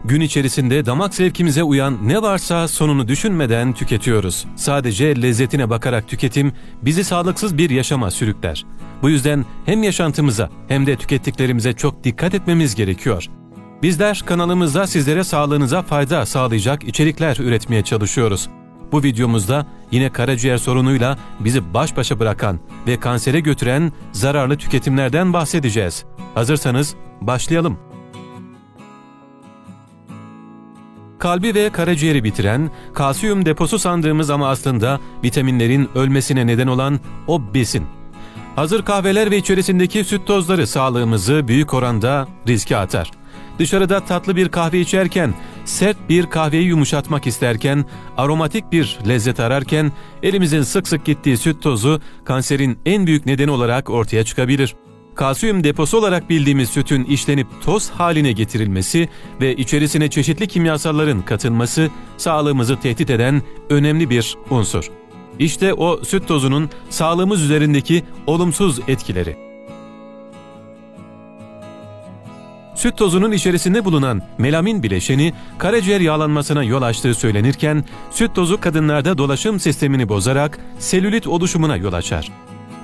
Gün içerisinde damak zevkimize uyan ne varsa sonunu düşünmeden tüketiyoruz. Sadece lezzetine bakarak tüketim bizi sağlıksız bir yaşama sürükler. Bu yüzden hem yaşantımıza hem de tükettiklerimize çok dikkat etmemiz gerekiyor. Bizler kanalımızda sizlere sağlığınıza fayda sağlayacak içerikler üretmeye çalışıyoruz. Bu videomuzda yine karaciğer sorunuyla bizi baş başa bırakan ve kansere götüren zararlı tüketimlerden bahsedeceğiz. Hazırsanız başlayalım. Kalbi ve karaciğeri bitiren, kalsiyum deposu sandığımız ama aslında vitaminlerin ölmesine neden olan o besin. Hazır kahveler ve içerisindeki süt tozları sağlığımızı büyük oranda riske atar. Dışarıda tatlı bir kahve içerken, sert bir kahveyi yumuşatmak isterken, aromatik bir lezzet ararken elimizin sık sık gittiği süt tozu kanserin en büyük nedeni olarak ortaya çıkabilir. Kalsiyum deposu olarak bildiğimiz sütün işlenip toz haline getirilmesi ve içerisine çeşitli kimyasalların katılması sağlığımızı tehdit eden önemli bir unsur. İşte o süt tozunun sağlığımız üzerindeki olumsuz etkileri. Süt tozunun içerisinde bulunan melamin bileşeni karaciğer yağlanmasına yol açtığı söylenirken, süt tozu kadınlarda dolaşım sistemini bozarak selülit oluşumuna yol açar.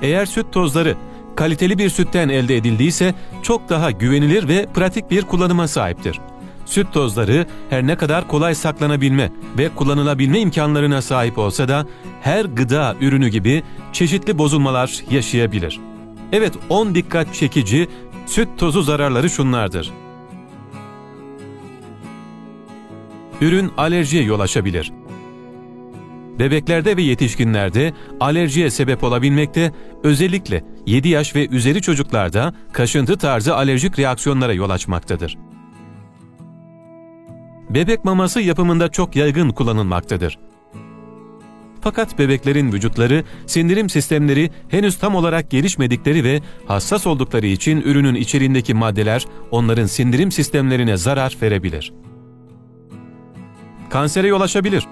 Eğer süt tozları kaliteli bir sütten elde edildiyse çok daha güvenilir ve pratik bir kullanıma sahiptir. Süt tozları her ne kadar kolay saklanabilme ve kullanılabilme imkanlarına sahip olsa da her gıda ürünü gibi çeşitli bozulmalar yaşayabilir. Evet, 10 dikkat çekici süt tozu zararları şunlardır. Ürün alerjiye yol açabilir. Bebeklerde ve yetişkinlerde alerjiye sebep olabilmekte, özellikle 7 yaş ve üzeri çocuklarda kaşıntı tarzı alerjik reaksiyonlara yol açmaktadır. Bebek maması yapımında çok yaygın kullanılmaktadır. Fakat bebeklerin vücutları, sindirim sistemleri henüz tam olarak gelişmedikleri ve hassas oldukları için ürünün içeriğindeki maddeler onların sindirim sistemlerine zarar verebilir. Kansere yol açabilir.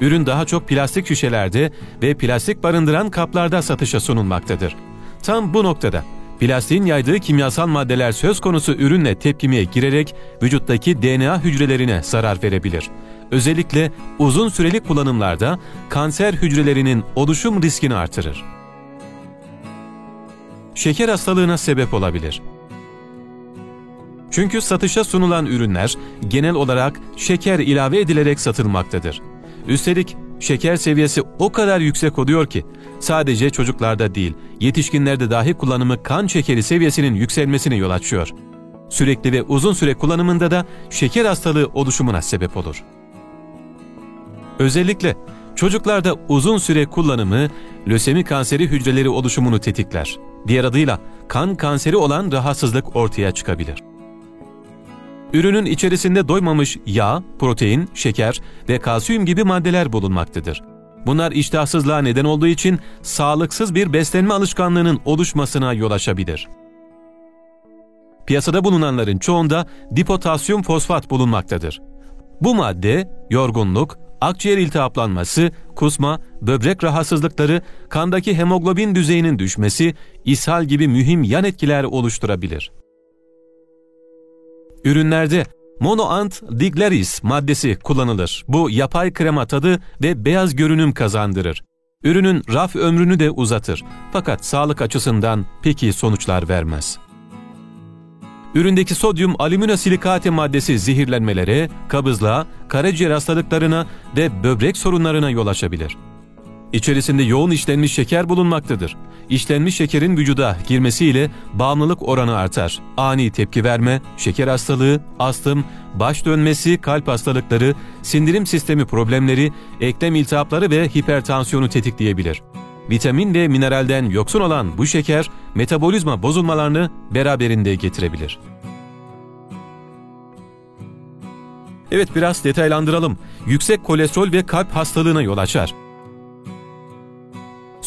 Ürün daha çok plastik şişelerde ve plastik barındıran kaplarda satışa sunulmaktadır. Tam bu noktada plastiğin yaydığı kimyasal maddeler söz konusu ürünle tepkimeye girerek vücuttaki DNA hücrelerine zarar verebilir. Özellikle uzun süreli kullanımlarda kanser hücrelerinin oluşum riskini artırır. Şeker hastalığına sebep olabilir. Çünkü satışa sunulan ürünler genel olarak şeker ilave edilerek satılmaktadır. Üstelik şeker seviyesi o kadar yüksek oluyor ki sadece çocuklarda değil, yetişkinlerde dahi kullanımı kan şekeri seviyesinin yükselmesine yol açıyor. Sürekli ve uzun süre kullanımında da şeker hastalığı oluşumuna sebep olur. Özellikle çocuklarda uzun süre kullanımı lösemi kanseri hücreleri oluşumunu tetikler. Diğer adıyla kan kanseri olan rahatsızlık ortaya çıkabilir. Ürünün içerisinde doymamış yağ, protein, şeker ve kalsiyum gibi maddeler bulunmaktadır. Bunlar iştahsızlığa neden olduğu için sağlıksız bir beslenme alışkanlığının oluşmasına yol açabilir. Piyasada bulunanların çoğunda dipotasyum fosfat bulunmaktadır. Bu madde, yorgunluk, akciğer iltihaplanması, kusma, böbrek rahatsızlıkları, kandaki hemoglobin düzeyinin düşmesi, ishal gibi mühim yan etkiler oluşturabilir. Ürünlerde monoant digleris maddesi kullanılır. Bu yapay krema tadı ve beyaz görünüm kazandırır. Ürünün raf ömrünü de uzatır. Fakat sağlık açısından pek iyi sonuçlar vermez. Üründeki sodyum alüminosilikate maddesi zehirlenmelere, kabızlığa, karaciğer hastalıklarına ve böbrek sorunlarına yol açabilir. İçerisinde yoğun işlenmiş şeker bulunmaktadır. İşlenmiş şekerin vücuda girmesiyle bağımlılık oranı artar. Ani tepki verme, şeker hastalığı, astım, baş dönmesi, kalp hastalıkları, sindirim sistemi problemleri, eklem iltihapları ve hipertansiyonu tetikleyebilir. Vitamin ve mineralden yoksun olan bu şeker, metabolizma bozulmalarını beraberinde getirebilir. Evet, biraz detaylandıralım. Yüksek kolesterol ve kalp hastalığına yol açar.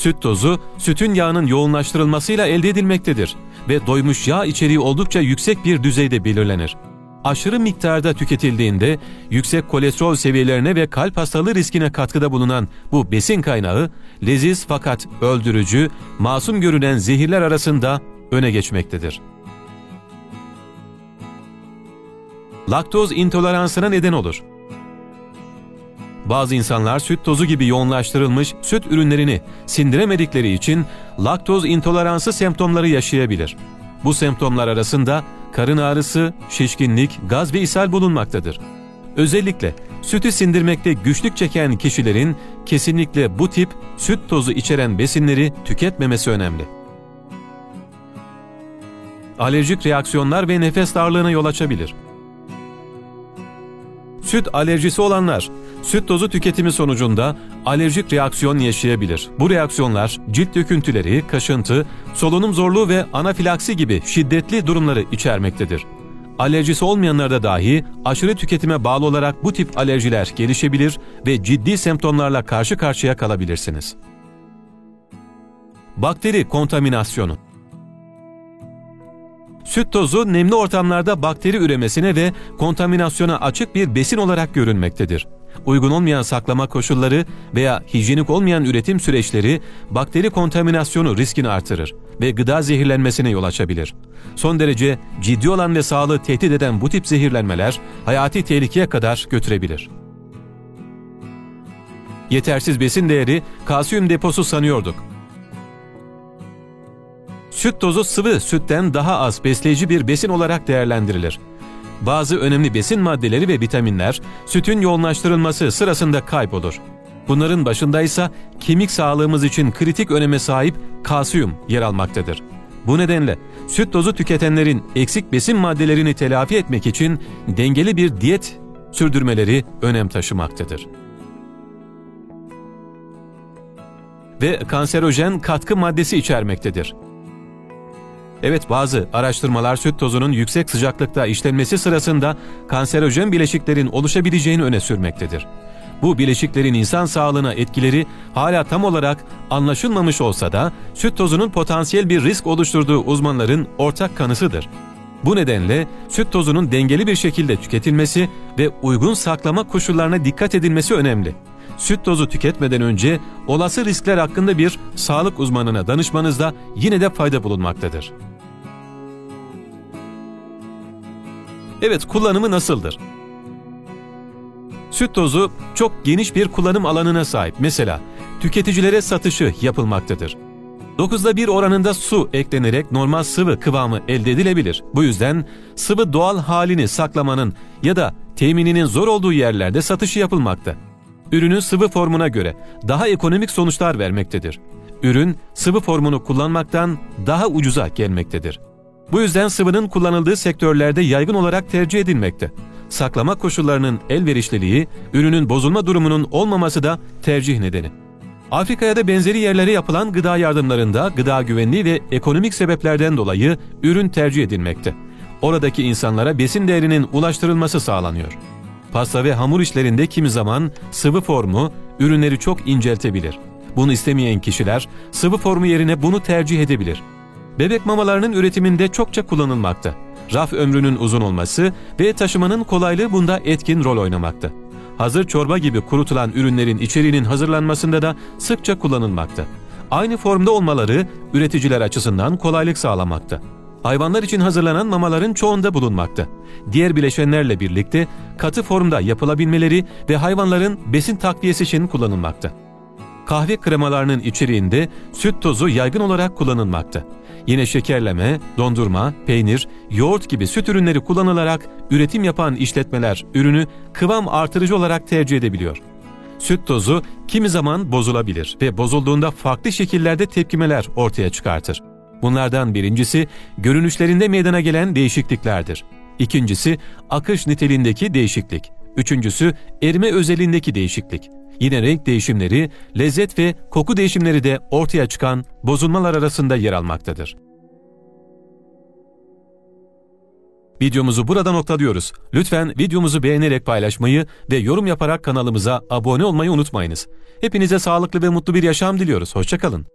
Süt tozu, sütün yağının yoğunlaştırılmasıyla elde edilmektedir ve doymuş yağ içeriği oldukça yüksek bir düzeyde belirlenir. Aşırı miktarda tüketildiğinde yüksek kolesterol seviyelerine ve kalp hastalığı riskine katkıda bulunan bu besin kaynağı, leziz fakat öldürücü, masum görünen zehirler arasında öne geçmektedir. laktoz intoleransına neden olur. Bazı insanlar süt tozu gibi yoğunlaştırılmış süt ürünlerini sindiremedikleri için laktoz intoleransı semptomları yaşayabilir. Bu semptomlar arasında karın ağrısı, şişkinlik, gaz ve ishal bulunmaktadır. Özellikle sütü sindirmekte güçlük çeken kişilerin kesinlikle bu tip süt tozu içeren besinleri tüketmemesi önemli. Alerjik reaksiyonlar ve nefes darlığına yol açabilir. Süt alerjisi olanlar, süt tozu tüketimi sonucunda alerjik reaksiyon yaşayabilir. Bu reaksiyonlar cilt döküntüleri, kaşıntı, solunum zorluğu ve anafilaksi gibi şiddetli durumları içermektedir. Alerjisi olmayanlarda dahi aşırı tüketime bağlı olarak bu tip alerjiler gelişebilir ve ciddi semptomlarla karşı karşıya kalabilirsiniz. Bakteri kontaminasyonu. Süt tozu nemli ortamlarda bakteri üremesine ve kontaminasyona açık bir besin olarak görülmektedir. Uygun olmayan saklama koşulları veya hijyenik olmayan üretim süreçleri bakteri kontaminasyonu riskini artırır ve gıda zehirlenmesine yol açabilir. Son derece ciddi olan ve sağlığı tehdit eden bu tip zehirlenmeler hayati tehlikeye kadar götürebilir. Yetersiz besin değeri, kalsiyum deposu sanıyorduk. Süt tozu sıvı sütten daha az besleyici bir besin olarak değerlendirilir. Bazı önemli besin maddeleri ve vitaminler sütün yoğunlaştırılması sırasında kaybolur. Bunların başında ise kemik sağlığımız için kritik öneme sahip kalsiyum yer almaktadır. Bu nedenle süt tozu tüketenlerin eksik besin maddelerini telafi etmek için dengeli bir diyet sürdürmeleri önem taşımaktadır. Ve kanserojen katkı maddesi içermektedir. Evet, bazı araştırmalar süt tozunun yüksek sıcaklıkta işlenmesi sırasında kanserojen bileşiklerin oluşabileceğini öne sürmektedir. Bu bileşiklerin insan sağlığına etkileri hala tam olarak anlaşılmamış olsa da süt tozunun potansiyel bir risk oluşturduğu uzmanların ortak kanısıdır. Bu nedenle süt tozunun dengeli bir şekilde tüketilmesi ve uygun saklama koşullarına dikkat edilmesi önemli. Süt tozu tüketmeden önce olası riskler hakkında bir sağlık uzmanına danışmanızda yine de fayda bulunmaktadır. Evet, kullanımı nasıldır? Süt tozu çok geniş bir kullanım alanına sahip. Mesela tüketicilere satışı yapılmaktadır. 9'da 1 oranında su eklenerek normal sıvı kıvamı elde edilebilir. Bu yüzden sıvı doğal halini saklamanın ya da temininin zor olduğu yerlerde satışı yapılmakta. Ürünün sıvı formuna göre daha ekonomik sonuçlar vermektedir. Ürün sıvı formunu kullanmaktan daha ucuza gelmektedir. Bu yüzden sıvının kullanıldığı sektörlerde yaygın olarak tercih edilmekte. Saklama koşullarının elverişliliği, ürünün bozulma durumunun olmaması da tercih nedeni. Afrika'ya da benzeri yerlere yapılan gıda yardımlarında gıda güvenliği ve ekonomik sebeplerden dolayı ürün tercih edilmekte. Oradaki insanlara besin değerinin ulaştırılması sağlanıyor. Pasta ve hamur işlerinde kimi zaman sıvı formu ürünleri çok inceltebilir. Bunu istemeyen kişiler sıvı formu yerine bunu tercih edebilir. Bebek mamalarının üretiminde çokça kullanılmakta. Raf ömrünün uzun olması ve taşımanın kolaylığı bunda etkin rol oynamakta. Hazır çorba gibi kurutulan ürünlerin içeriğinin hazırlanmasında da sıkça kullanılmakta. Aynı formda olmaları üreticiler açısından kolaylık sağlamakta. Hayvanlar için hazırlanan mamaların çoğunda bulunmakta. Diğer bileşenlerle birlikte katı formda yapılabilmeleri ve hayvanların besin takviyesi için kullanılmakta. Kahve kremalarının içeriğinde süt tozu yaygın olarak kullanılmakta. Yine şekerleme, dondurma, peynir, yoğurt gibi süt ürünleri kullanılarak üretim yapan işletmeler ürünü kıvam artırıcı olarak tercih edebiliyor. Süt tozu kimi zaman bozulabilir ve bozulduğunda farklı şekillerde tepkimeler ortaya çıkartır. Bunlardan birincisi görünüşlerinde meydana gelen değişikliklerdir. İkincisi akış niteliğindeki değişiklik. Üçüncüsü erime özelliğindeki değişiklik. Yine renk değişimleri, lezzet ve koku değişimleri de ortaya çıkan bozulmalar arasında yer almaktadır. Videomuzu burada noktalıyoruz. Lütfen videomuzu beğenerek paylaşmayı ve yorum yaparak kanalımıza abone olmayı unutmayınız. Hepinize sağlıklı ve mutlu bir yaşam diliyoruz. Hoşça kalın.